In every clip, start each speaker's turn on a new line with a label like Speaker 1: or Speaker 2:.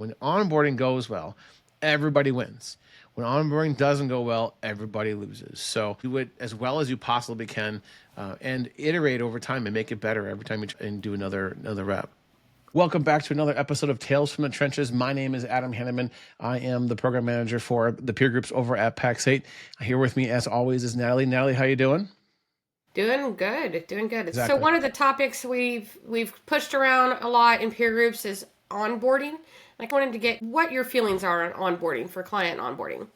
Speaker 1: When onboarding goes well, everybody wins. When onboarding doesn't go well, everybody loses. So do it as well as you possibly can, and iterate over time and make it better every time you and do another rep. Welcome back to another episode of Tales from the Trenches. My name is Adam Hanneman. I am the program manager for the peer groups over at PAX8. Here with me, as always, is Natalie. Natalie, how you doing?
Speaker 2: Doing good, doing good. So
Speaker 1: Exactly.
Speaker 2: one of the topics we've pushed around a lot in peer groups is onboarding. I wanted to get what your feelings are on onboarding for client onboarding.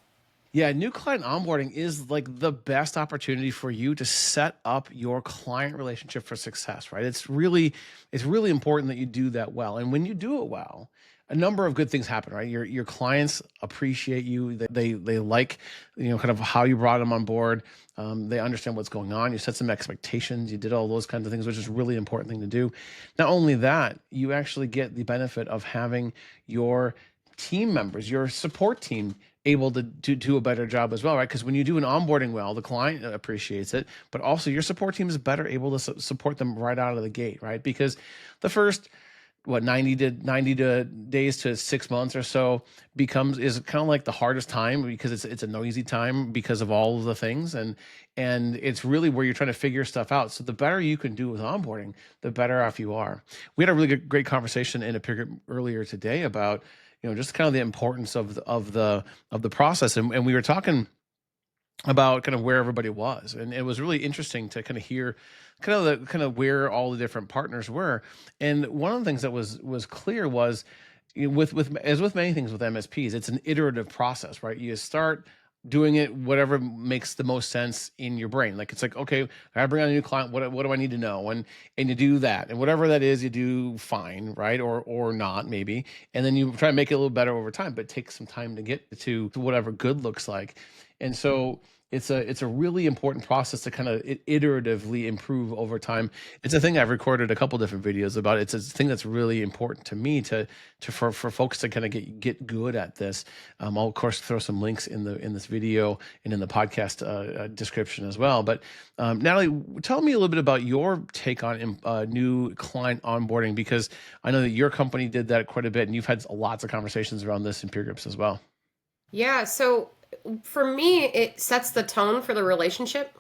Speaker 1: Yeah, new client onboarding is like the best opportunity for you to set up your client relationship for success, right? It's really important that you do that well. And when you do it well, a number of good things happen, right? Your clients appreciate you. They like, kind of how you brought them on board. They understand what's going on. You set some expectations. You did all those kinds of things, which is a really important thing to do. Not only that, you actually get the benefit of having your team members, your support team, able to do a better job as well, right? Because when you do an onboarding well, the client appreciates it, but also your support team is better able to support them right out of the gate, right? Because the first 90 to days to 6 months or so is kind of like the hardest time, because it's a noisy time because of all of the things, and it's really where you're trying to figure stuff out. So the better you can do with onboarding, the better off you are. We had a really great conversation in a peer group earlier today about just kind of the importance of the process, and we were talking about kind of where everybody was, and it was really interesting to kind of hear kind of where all the different partners were. And one of the things that was clear was, with as with many things with MSPs, it's an iterative process, right? You start doing it whatever makes the most sense in your brain. Like, it's like, okay, I bring on a new client, what do I need to know? And you do that, and whatever that is, you do fine, right? Or not, maybe. And then you try to make it a little better over time, but it takes some time to get to whatever good looks like. And so it's a really important process to kind of iteratively improve over time. It's a thing I've recorded a couple different videos about. It's a thing that's really important to me for folks to kind of get good at this. I'll of course throw some links in this video and in the podcast description as well. But Natalie, tell me a little bit about your take on new client onboarding, because I know that your company did that quite a bit, and you've had lots of conversations around this in peer groups as well.
Speaker 2: Yeah, so for me, it sets the tone for the relationship,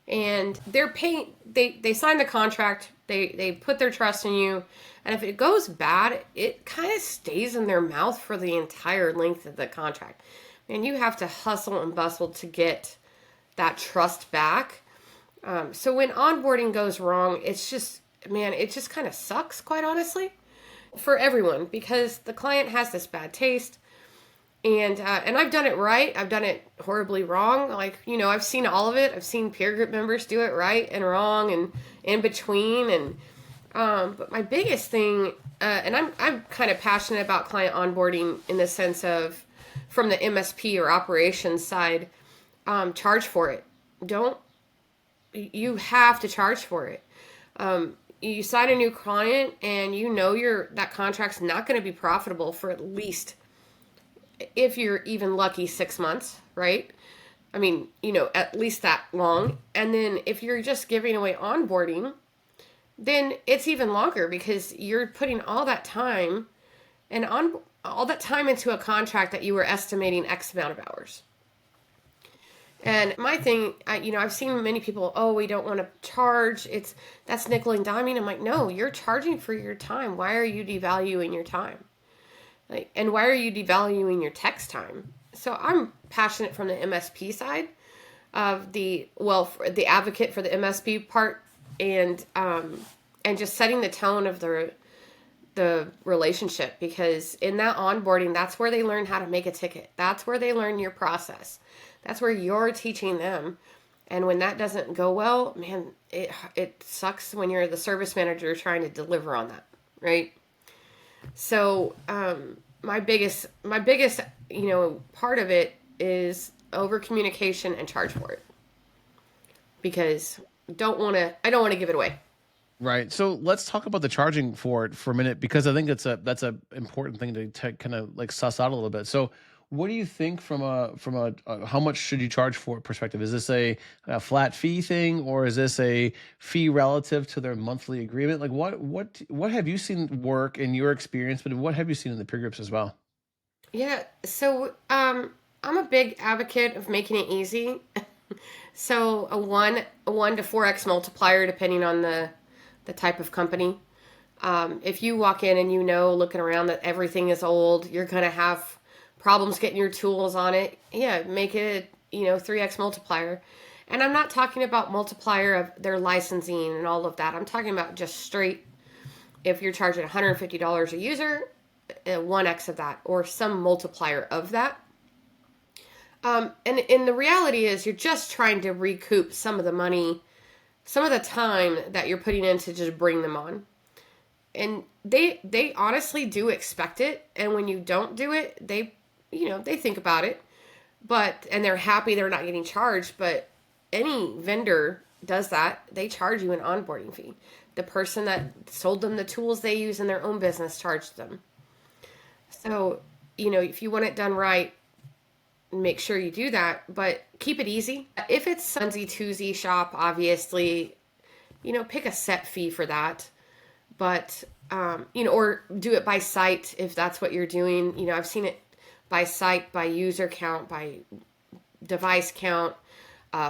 Speaker 2: and they're paying. They sign the contract. They put their trust in you, and if it goes bad, it kind of stays in their mouth for the entire length of the contract. And you have to hustle and bustle to get that trust back. So when onboarding goes wrong, it's just, man, it just kind of sucks, quite honestly, for everyone, because the client has this bad taste. And I've done it right. I've done it horribly wrong. Like, I've seen all of it. I've seen peer group members do it right and wrong and in between. And but my biggest thing, and I'm kind of passionate about client onboarding in the sense of, from the MSP or operations side, charge for it. Don't You have to charge for it. You sign a new client, and that contract's not going to be profitable for at least, if you're even lucky, 6 months, right? I mean, at least that long. And then if you're just giving away onboarding, then it's even longer, because you're putting all that time into a contract that you were estimating X amount of hours. And my thing, I've seen many people, oh, we don't want to charge. That's nickel and diming. I'm like, no, you're charging for your time. Why are you devaluing your time? And why are you devaluing your text time? So I'm passionate from the MSP side of the advocate for the MSP part, and just setting the tone of the relationship, because in that onboarding, that's where they learn how to make a ticket. That's where they learn your process. That's where you're teaching them. And when that doesn't go well, man, it sucks when you're the service manager trying to deliver on that, right? So my biggest part of it is over communication and charge for it, because I don't want to give it away.
Speaker 1: Right. So let's talk about the charging for it for a minute, because I think that's a important thing to kind of like suss out a little bit. So What do you think from a how much should you charge for it perspective? Is this a flat fee thing, or is this a fee relative to their monthly agreement? Like what have you seen work in your experience, but what have you seen in the peer groups as well?
Speaker 2: Yeah, so I'm a big advocate of making it easy. So a one to 4x multiplier depending on the type of company. If you walk in and you know looking around that everything is old, you're gonna have problems getting your tools on it. Yeah, make it 3x multiplier. And I'm not talking about multiplier of their licensing and all of that. I'm talking about just straight if you're charging $150 a user, 1x of that or some multiplier of that. And the reality is you're just trying to recoup some of the money, some of the time that you're putting in to just bring them on. And they honestly do expect it. And when you don't do it, they think about it. And they're happy they're not getting charged. But any vendor does that. They charge you an onboarding fee. The person that sold them the tools they use in their own business charged them. So, if you want it done right, make sure you do that, but keep it easy. If it's onesie twosie shop, obviously, pick a set fee for that. But, or do it by site if that's what you're doing. I've seen it by site, by user count, by device count,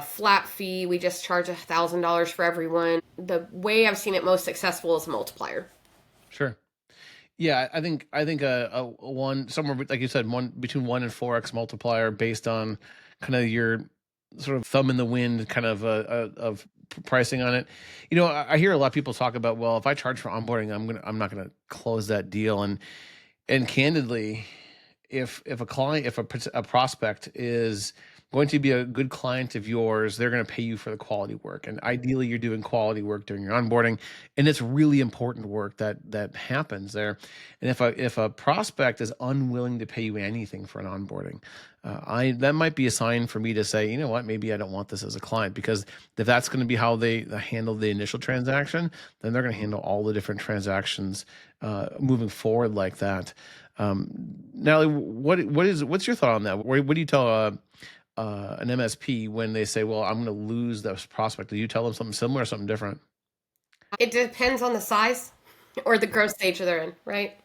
Speaker 2: flat fee. We just charge $1,000 for everyone. The way I've seen it most successful is a multiplier.
Speaker 1: Sure. Yeah, I think a one somewhere like you said, one between 1 and 4x multiplier based on kind of your sort of thumb in the wind kind of pricing on it. I hear a lot of people talk about, well, if I charge for onboarding, I'm not gonna close that deal. And candidly, if a client, if a prospect is going to be a good client of yours, they're going to pay you for the quality work. And ideally, you're doing quality work during your onboarding, and it's really important work that happens there. And if a prospect is unwilling to pay you anything for an onboarding, I that might be a sign for me to say, you know what, maybe I don't want this as a client, because if that's going to be how they handle the initial transaction, then they're going to handle all the different transactions moving forward like that. Natalie, what's your thought on that? What do you tell an MSP when they say, "Well, I'm going to lose this prospect"? Do you tell them something similar or something different?
Speaker 2: It depends on the size or the growth stage they're in, right?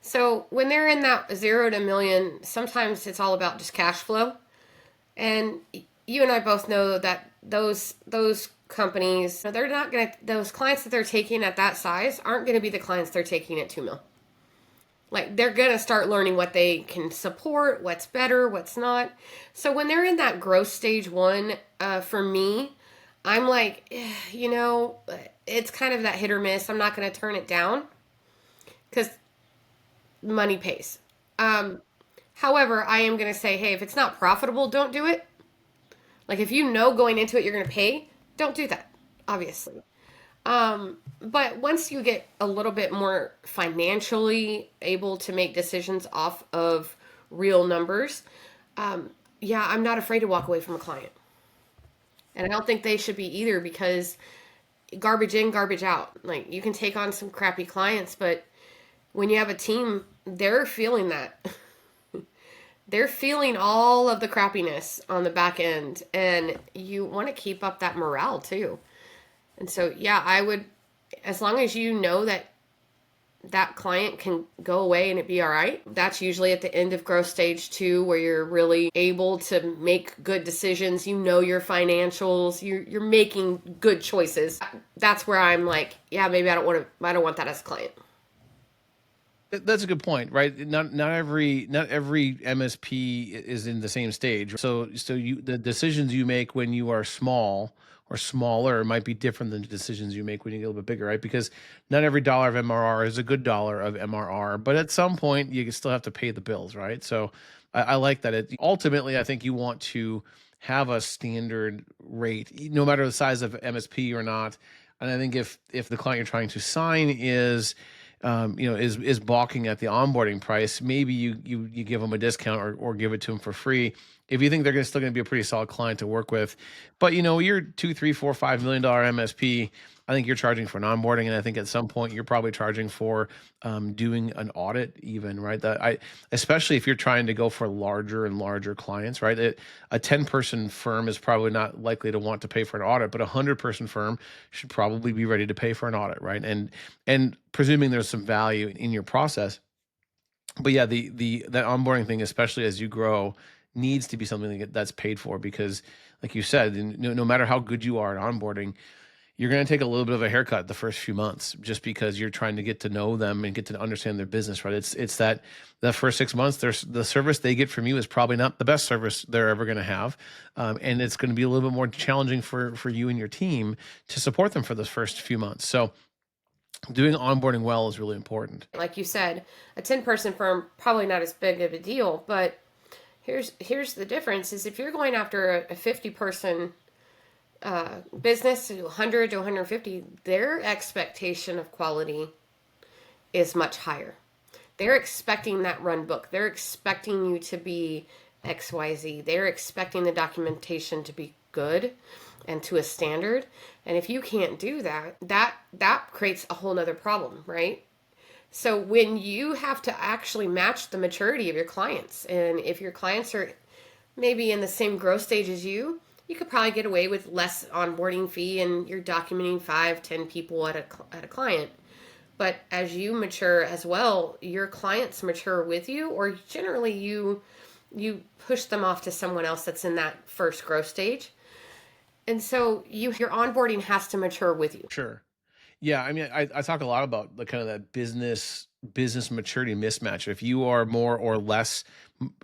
Speaker 2: So when they're in that 0 to 1 million, sometimes it's all about just cash flow. And you and I both know that those companies, they're not going to, those clients that they're taking at that size aren't going to be the clients they're taking at 2 mil. Like they're going to start learning what they can support, what's better, what's not. So when they're in that growth stage one, for me, I'm like, it's kind of that hit or miss. I'm not going to turn it down because money pays. However, I am going to say, hey, if it's not profitable, don't do it. Like if you know going into it you're going to pay, don't do that, obviously. But once you get a little bit more financially able to make decisions off of real numbers, yeah, I'm not afraid to walk away from a client. And I don't think they should be either, because garbage in, garbage out. Like you can take on some crappy clients, but when you have a team, they're feeling that. They're feeling all of the crappiness on the back end, and you want to keep up that morale too. And so, yeah, I would, as long as you know that that client can go away and it be all right, that's usually at the end of growth stage two, where you're really able to make good decisions. You know your financials, you're making good choices. That's where I'm like, yeah, maybe I don't want that as a client.
Speaker 1: That's a good point, right? Not every MSP is in the same stage. So the decisions you make when you are small or smaller might be different than the decisions you make when you get a little bit bigger, right? Because not every dollar of MRR is a good dollar of MRR, but at some point you still have to pay the bills, right? So I like that. Ultimately, I think you want to have a standard rate, no matter the size of MSP or not. And I think if the client you're trying to sign is balking at the onboarding price, maybe you give them a discount, or give it to them for free if you think they're still going to be a pretty solid client to work with. But you're $2, $3, $4, $5 million MSP. I think you're charging for an onboarding, and I think at some point you're probably charging for doing an audit, even, right? Especially if you're trying to go for larger and larger clients, right? A 10-person firm is probably not likely to want to pay for an audit, but a 100-person firm should probably be ready to pay for an audit, right? And presuming there's some value in your process. But yeah, the that onboarding thing, especially as you grow, needs to be something that's paid for, because, like you said, no matter how good you are at onboarding, you're going to take a little bit of a haircut the first few months, just because you're trying to get to know them and get to understand their business, right? It's that the first 6 months, the service they get from you is probably not the best service they're ever going to have, and it's going to be a little bit more challenging for you and your team to support them for those first few months. So doing onboarding well is really important.
Speaker 2: Like you said, a 10-person firm, probably not as big of a deal, but here's the difference is if you're going after a 50-person business to 100 to 150, their expectation of quality is much higher. They're expecting that run book. They're expecting you to be XYZ. They're expecting the documentation to be good and to a standard. And if you can't do that, that creates a whole nother problem, right? So when you have to actually match the maturity of your clients, and if your clients are maybe in the same growth stage as you could probably get away with less onboarding fee, and you're documenting 5-10 people at a client. But as you mature as well, your clients mature with you, or generally you push them off to someone else that's in that first growth stage. And so your onboarding has to mature with you.
Speaker 1: Sure. Yeah, I mean, I talk a lot about the kind of that business maturity mismatch. If you are more or less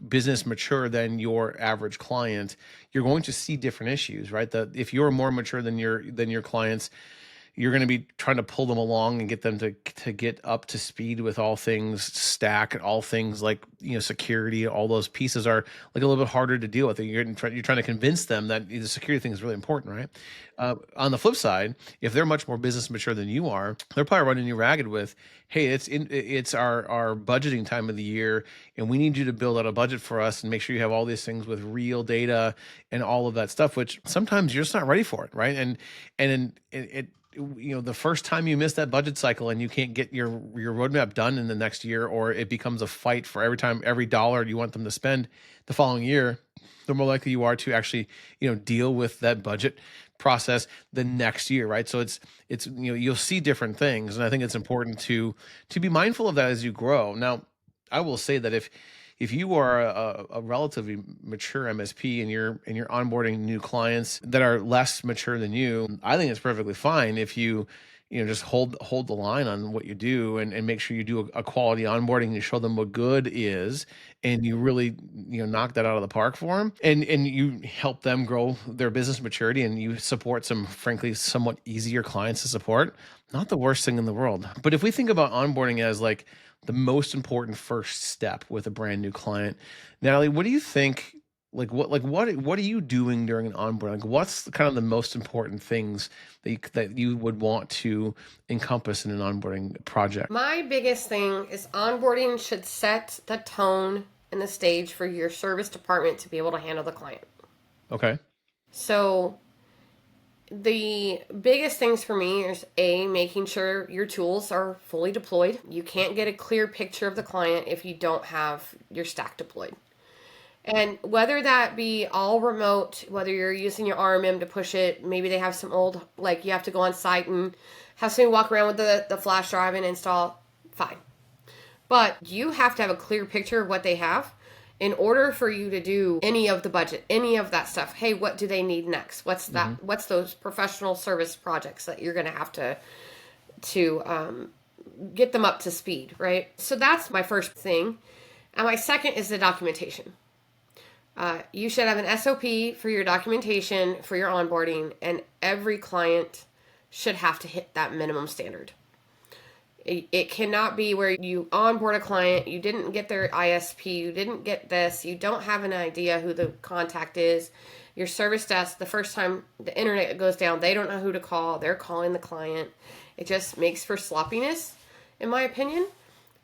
Speaker 1: business mature than your average client, you're going to see different issues, right? That if you're more mature than your clients, you're going to be trying to pull them along and get them to get up to speed with all things stack, all things like, security. All those pieces are like a little bit harder to deal with. You're trying to convince them that the security thing is really important, right? On the flip side, if they're much more business mature than you are, they're probably running you ragged with, hey, it's our budgeting time of the year, and we need you to build out a budget for us and make sure you have all these things with real data and all of that stuff, which sometimes you're just not ready for it, right? And the first time you miss that budget cycle and you can't get your roadmap done in the next year, or it becomes a fight for every dollar you want them to spend the following year, the more likely you are to actually, deal with that budget process the next year, right? So it's you'll see different things, and I think it's important to be mindful of that as you grow. Now, I will say that if you are a relatively mature MSP and you're onboarding new clients that are less mature than you, I think it's perfectly fine if you just hold the line on what you do, and make sure you do a quality onboarding, and you show them what good is, and you really knock that out of the park for them, and you help them grow their business maturity, and you support some, frankly, somewhat easier clients to support. Not the worst thing in the world. But if we think about onboarding as like the most important first step with a brand new client, Natalie, what do you think? What are you doing during an onboarding? Like, what's kind of the most important things that you would want to encompass in an onboarding project?
Speaker 2: My biggest thing is onboarding should set the tone and the stage for your service department to be able to handle the client.
Speaker 1: Okay.
Speaker 2: So the biggest things for me is making sure your tools are fully deployed. You can't get a clear picture of the client if you don't have your stack deployed. And whether that be all remote, whether you're using your RMM to push it, maybe they have some old, like you have to go on site and have somebody walk around with the flash drive and install, fine. But you have to have a clear picture of what they have in order for you to do any of the budget, any of that stuff. Hey, what do they need next? What's that? Mm-hmm. What's those professional service projects that you're going to have to get them up to speed, right? So that's my first thing. And my second is the documentation. You should have an SOP for your documentation, for your onboarding, and every client should have to hit that minimum standard. It cannot be where you onboard a client, you didn't get their ISP, you didn't get this, you don't have an idea who the contact is. Your service desk, the first time the internet goes down, they don't know who to call, they're calling the client. It just makes for sloppiness, in my opinion.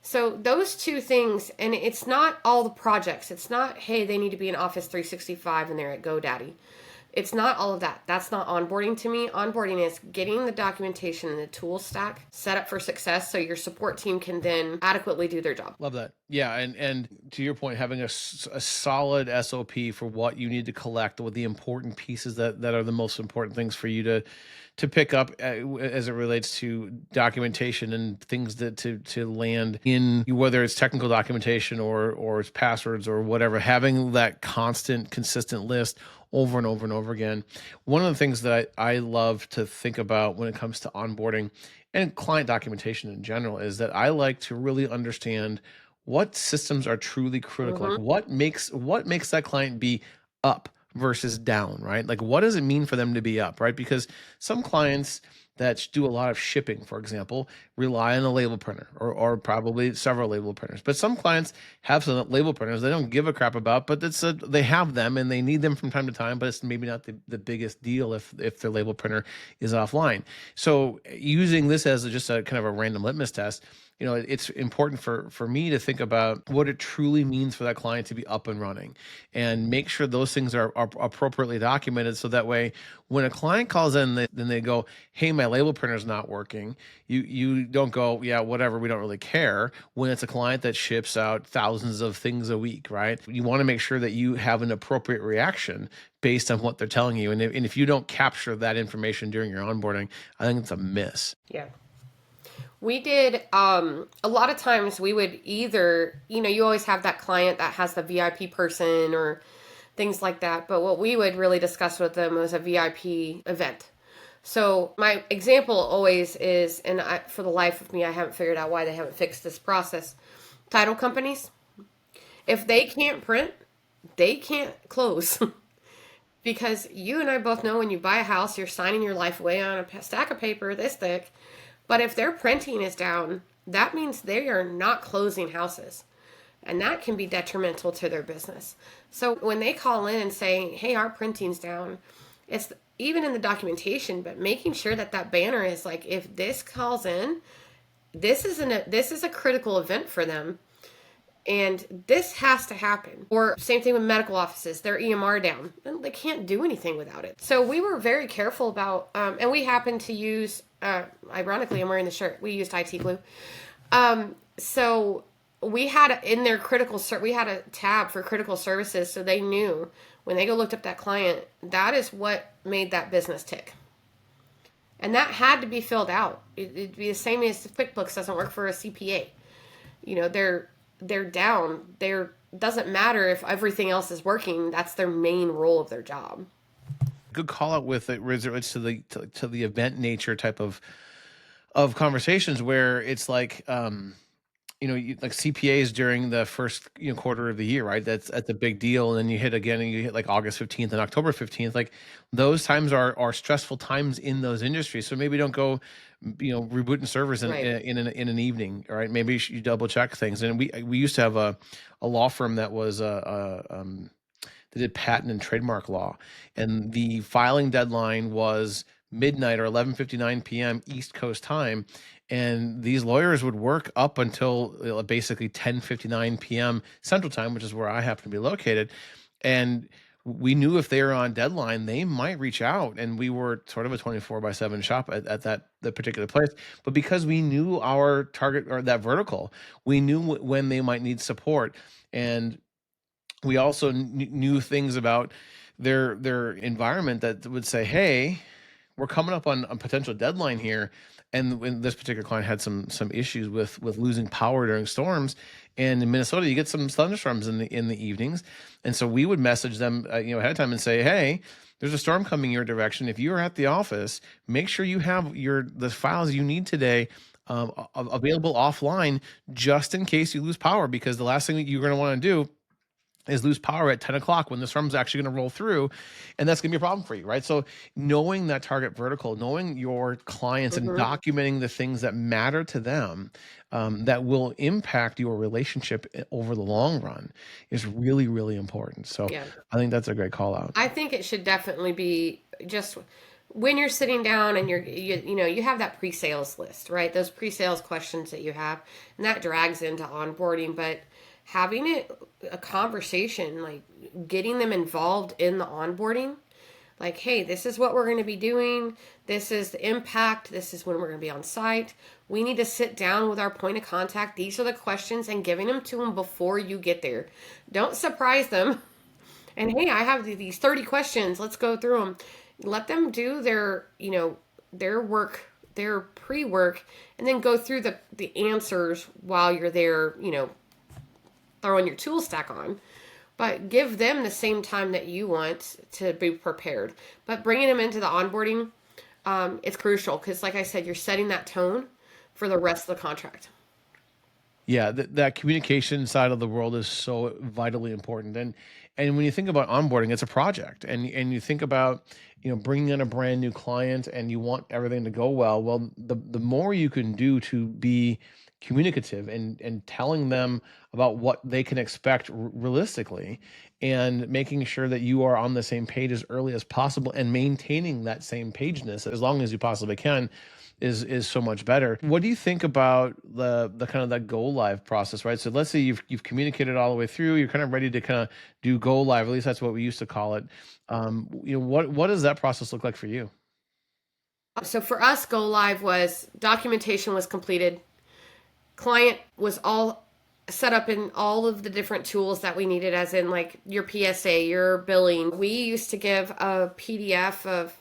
Speaker 2: So those two things, and it's not all the projects. It's not, hey, they need to be in Office 365 and they're at GoDaddy. It's not all of that. That's not onboarding to me. Onboarding is getting the documentation and the tool stack set up for success so your support team can then adequately do their job.
Speaker 1: Love that. Yeah, and to your point, having a solid SOP for what you need to collect, with the important pieces that are the most important things for you to pick up as it relates to documentation and things that to land in, whether it's technical documentation or it's passwords or whatever. Having that constant, consistent list over and over and over again. One of the things that I love to think about when it comes to onboarding and client documentation in general is that I like to really understand what systems are truly critical. Like
Speaker 2: Mm-hmm.
Speaker 1: what makes that client be up versus down, right? Like what does it mean for them to be up, right? Because some clients that do a lot of shipping, for example, rely on a label printer or probably several label printers. But some clients have some label printers they don't give a crap about, but they have them and they need them from time to time, but it's maybe not the biggest deal if their label printer is offline. So using this as just a kind of a random litmus test, it's important for me to think about what it truly means for that client to be up and running and make sure those things are appropriately documented. So that way, when a client calls in, then they go, hey, my label printer's not working. You don't go, yeah, whatever, we don't really care, when it's a client that ships out thousands of things a week, right? You want to make sure that you have an appropriate reaction based on what they're telling you. And if you don't capture that information during your onboarding, I think it's a miss.
Speaker 2: Yeah. We did, a lot of times we would either, you always have that client that has the VIP person or things like that. But what we would really discuss with them was a VIP event. So my example always is, and for the life of me, I haven't figured out why they haven't fixed this process. Title companies, if they can't print, they can't close. Because you and I both know when you buy a house, you're signing your life away on a stack of paper this thick. But if their printing is down, that means they are not closing houses. And that can be detrimental to their business. So when they call in and say, hey, our printing's down, it's even in the documentation, but making sure that banner is like, if this calls in, this is a critical event for them. And this has to happen. Or same thing with medical offices, their EMR down. They can't do anything without it. So we were very careful about, and we happened to use, ironically, I'm wearing the shirt. We used IT glue. So we had in their we had a tab for critical services. So they knew when they looked up that client, that is what made that business tick. And that had to be filled out. It'd be the same as QuickBooks doesn't work for a CPA. They're down. Doesn't matter if everything else is working. That's their main role of their job.
Speaker 1: Good call out with it relates to the event nature type of conversations where it's like like CPAs during the first quarter of the year, right? That's a big deal. And then you hit like August 15th and October 15th. Like those times are stressful times in those industries. So maybe don't go rebooting servers
Speaker 2: Right.
Speaker 1: in an evening, right? Maybe you double check things. And we used to have a law firm that was they did patent and trademark law, and the filing deadline was midnight or 11:59 p.m. East Coast time, and these lawyers would work up until basically 10:59 p.m. Central time, which is where I happen to be located, and we knew if they were on deadline, they might reach out, and we were sort of a 24/7 shop at the particular place. But because we knew our target or that vertical, we knew when they might need support, and we also knew things about their environment that would say, hey, we're coming up on a potential deadline here. And when this particular client had some issues with losing power during storms, and in Minnesota you get some thunderstorms in the evenings, and so we would message them ahead of time and say, hey, there's a storm coming your direction. If you're at the office, make sure you have the files you need today available offline, just in case you lose power, because the last thing that you're going to want to do is lose power at 10 o'clock when the storm's actually going to roll through, and that's going to be a problem for you, right? So knowing that target vertical, knowing your clients and documenting the things that matter to them, that will impact your relationship over the long run is really, really important. So
Speaker 2: Yeah.
Speaker 1: I think that's a great call out.
Speaker 2: I think it should definitely be just when you're sitting down and you have that pre-sales list, right? Those pre-sales questions that you have, and that drags into onboarding, but having a conversation, like getting them involved in the onboarding, Like, hey, this is what we're going to be doing. This is the impact. This is when we're going to be on site. We need to sit down with our point of contact. These are the questions, and giving them to them before you get there. Don't surprise them. And hey, I have these 30 questions. Let's go through them. Let them do their, their work, their pre-work, and then go through the answers while you're there, throwing your tool stack on. But give them the same time that you want to be prepared. But bringing them into the onboarding, it's crucial because, like I said, you're setting that tone for the rest of the contract.
Speaker 1: Yeah, that communication side of the world is so vitally important. And when you think about onboarding, it's a project. And you think about, bringing in a brand new client and you want everything to go well. Well, the more you can do to be communicative and telling them about what they can expect realistically, and making sure that you are on the same page as early as possible and maintaining that same pageness as long as you possibly can is so much better. What do you think about the kind of that go live process, right? So let's say you've communicated all the way through, you're kind of ready to kind of do go live. At least that's what we used to call it. What does that process look like for you?
Speaker 2: So for us, go live was documentation was completed. Client was all set up in all of the different tools that we needed, as in like your PSA, your billing. We used to give a PDF of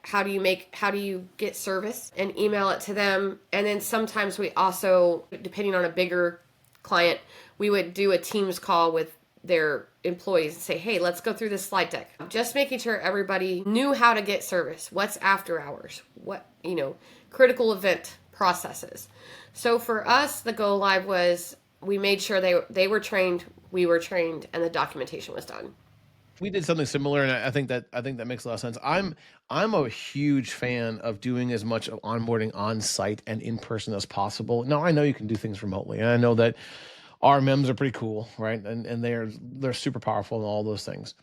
Speaker 2: how do you get service and email it to them. And then sometimes we also, depending on a bigger client, we would do a Teams call with their employees and say, hey, let's go through this slide deck. Just making sure everybody knew how to get service, what's after hours, what, critical event processes. So for us, the go live was we made sure they were trained, we were trained, and the documentation was done.
Speaker 1: We did something similar, and I think that makes a lot of sense. I'm a huge fan of doing as much of onboarding on site and in person as possible. Now I know you can do things remotely, and I know that RMMs are pretty cool, right? And they're super powerful and all those things.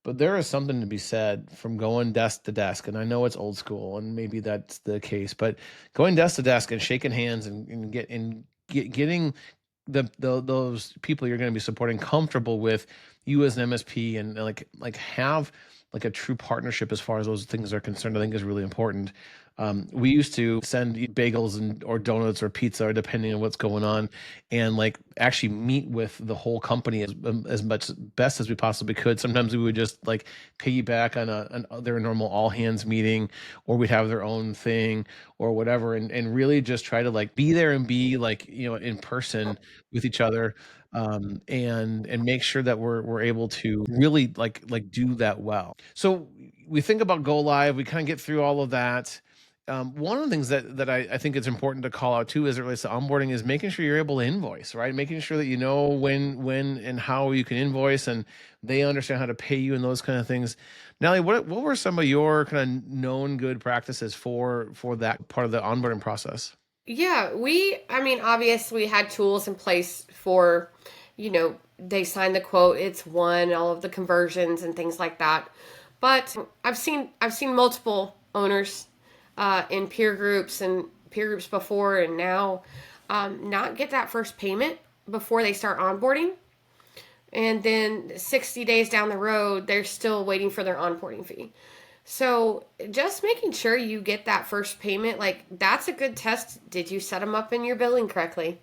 Speaker 1: But there is something to be said from going desk to desk, and I know it's old school, and maybe that's the case, but going desk to desk and shaking hands and getting those people you're going to be supporting comfortable with you as an MSP, and like have like a true partnership as far as those things are concerned, I think is really important. We used to send bagels or donuts or pizza, depending on what's going on, and like actually meet with the whole company as much best as we possibly could. Sometimes we would just like piggyback on their normal all hands meeting, or we'd have their own thing or whatever, and really just try to like be there and be like in person with each other, and make sure that we're able to really like do that well. So we think about go live, we kind of get through all of that. One of the things that I think it's important to call out too as it relates to onboarding is making sure you're able to invoice, right? Making sure that you know when and how you can invoice, and they understand how to pay you and those kind of things. Natalie, what were some of your kind of known good practices for that part of the onboarding process?
Speaker 2: Yeah, I mean, obviously we had tools in place for, they signed the quote, it's one, all of the conversions and things like that. But I've seen multiple owners in peer groups before and now not get that first payment before they start onboarding. And then 60 days down the road, they're still waiting for their onboarding fee. So just making sure you get that first payment, like that's a good test. Did you set them up in your billing correctly?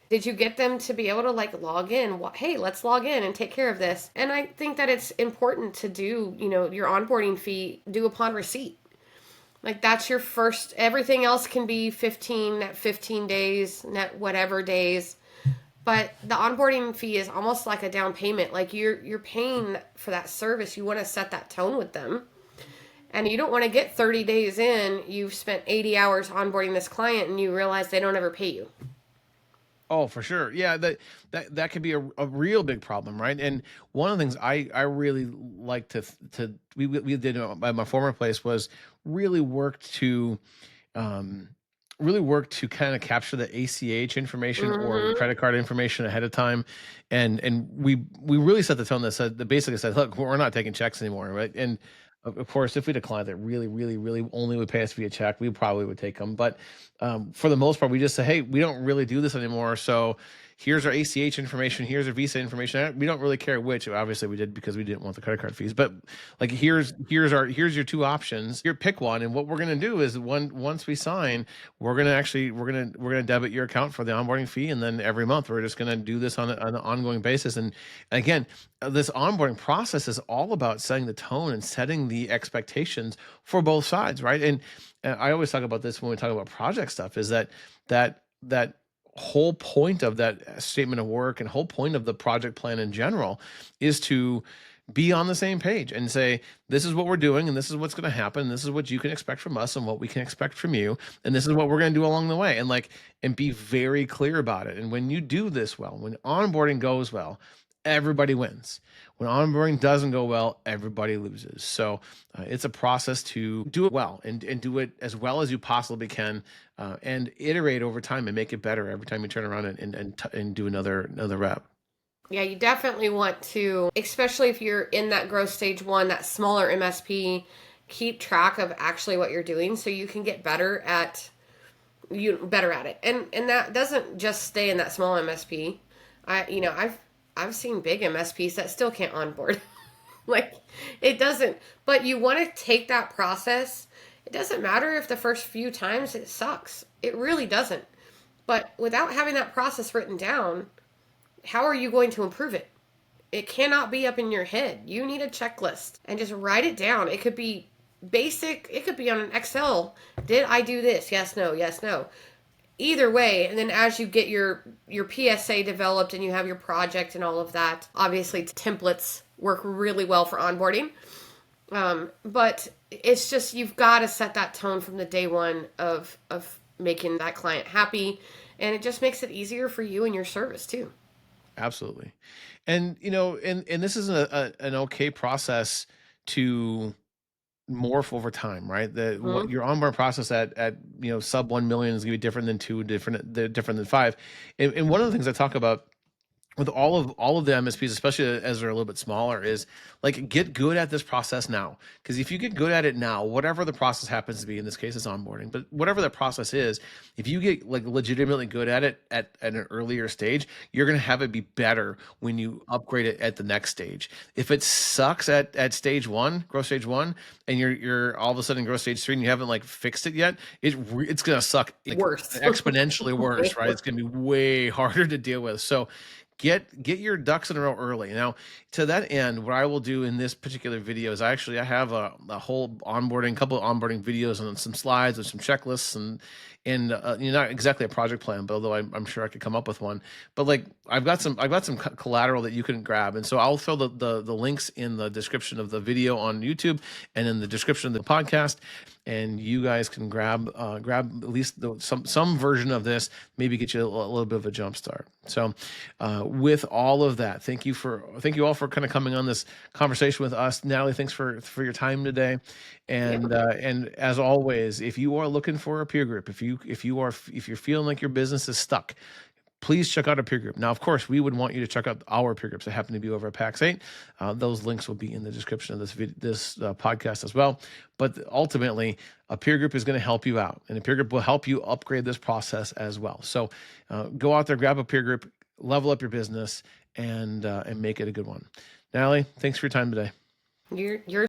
Speaker 2: Did you get them to be able to like log in? Hey, let's log in and take care of this. And I think that it's important to do, your onboarding fee due upon receipt. Like that's your first, everything else can be 15 days, net whatever days. But the onboarding fee is almost like a down payment. Like you're paying for that service. You want to set that tone with them. And you don't want to get 30 days in, you've spent 80 hours onboarding this client and you realize they don't ever pay you.
Speaker 1: Oh, for sure. Yeah, that could be a real big problem, right? And one of the things I really like to we did at my former place was really worked to um really work to kind of capture the ACH information or
Speaker 2: Mm-hmm.
Speaker 1: credit card information ahead of time, and we really set the tone that basically said, look, we're not taking checks anymore, right? And of course, if we declined that really only would pay us via check, we probably would take them. But for the most part, we just say, hey, we don't really do this anymore. So here's our ACH information, here's our Visa information. We don't really care which. Obviously, we did because we didn't want the credit card fees. But like, here's your two options. Here, pick one. And what we're gonna do is once we sign, we're gonna debit your account for the onboarding fee, and then every month we're just gonna do this on an ongoing basis. And again, this onboarding process is all about setting the tone and setting the expectations for both sides, right? And I always talk about this when we talk about project stuff, is that whole point of that statement of work and whole point of the project plan in general is to be on the same page and say, this is what we're doing, and this is what's going to happen. This is what you can expect from us and what we can expect from you. And this is what we're going to do along the way. And be very clear about it. And when you do this well, when onboarding goes well, everybody wins. When onboarding doesn't go well, everybody loses. So it's a process to do it well and do it as well as you possibly can, and iterate over time and make it better every time you turn around and do another rep.
Speaker 2: Yeah, you definitely want to, especially if you're in that growth stage 1, that smaller MSP, keep track of actually what you're doing so you can get better at it. And that doesn't just stay in that small MSP. I've seen big MSPs that still can't onboard. Like, it doesn't, but you want to take that process. It doesn't matter if the first few times it sucks. It really doesn't. But without having that process written down, how are you going to improve it? It cannot be up in your head. You need a checklist and just write it down. It could be basic. It could be on an Excel. Did I do this? Yes, no, yes, no. Either way, and then as you get your PSA developed and you have your project and all of that, obviously templates work really well for onboarding. But it's just, you've got to set that tone from the day one of making that client happy, and it just makes it easier for you and your service too.
Speaker 1: Absolutely. And and this is an okay process to morph over time, right? What your onboard process at sub 1 million is going to be different than different than 5. And one of the things I talk about with all of the MSPs, especially as they're a little bit smaller, is like, get good at this process now. Because if you get good at it now, whatever the process happens to be, in this case it's onboarding, but whatever the process is, if you get like legitimately good at it at an earlier stage, you're going to have it be better when you upgrade it at the next stage. If it sucks at stage 1, growth stage 1, and you're all of a sudden growth stage 3 and you haven't like fixed it yet, it's going to suck
Speaker 2: Worse.
Speaker 1: exponentially worse, right? It's going to be way harder to deal with. So get your ducks in a row early. Now, to that end, what I will do in this particular video is I have a whole couple of onboarding videos and some slides and some checklists and not exactly a project plan, but although I'm sure I could come up with one. But like, I've got some collateral that you can grab, and so I'll throw the links in the description of the video on YouTube and in the description of the podcast, and you guys can grab at least some version of this, maybe get you a little bit of a jump start. So with all of that, thank you all for kind of coming on this conversation with us. Natalie, thanks for your time today. And as always, if you are looking for a peer group, if you're feeling like your business is stuck, please check out a peer group. Now, of course, we would want you to check out our peer groups that happen to be over at PAX 8. Those links will be in the description of this podcast as well. But ultimately, a peer group is going to help you out, and a peer group will help you upgrade this process as well. So go out there, grab a peer group, level up your business, and make it a good one. Natalie, thanks for your time today.
Speaker 2: You're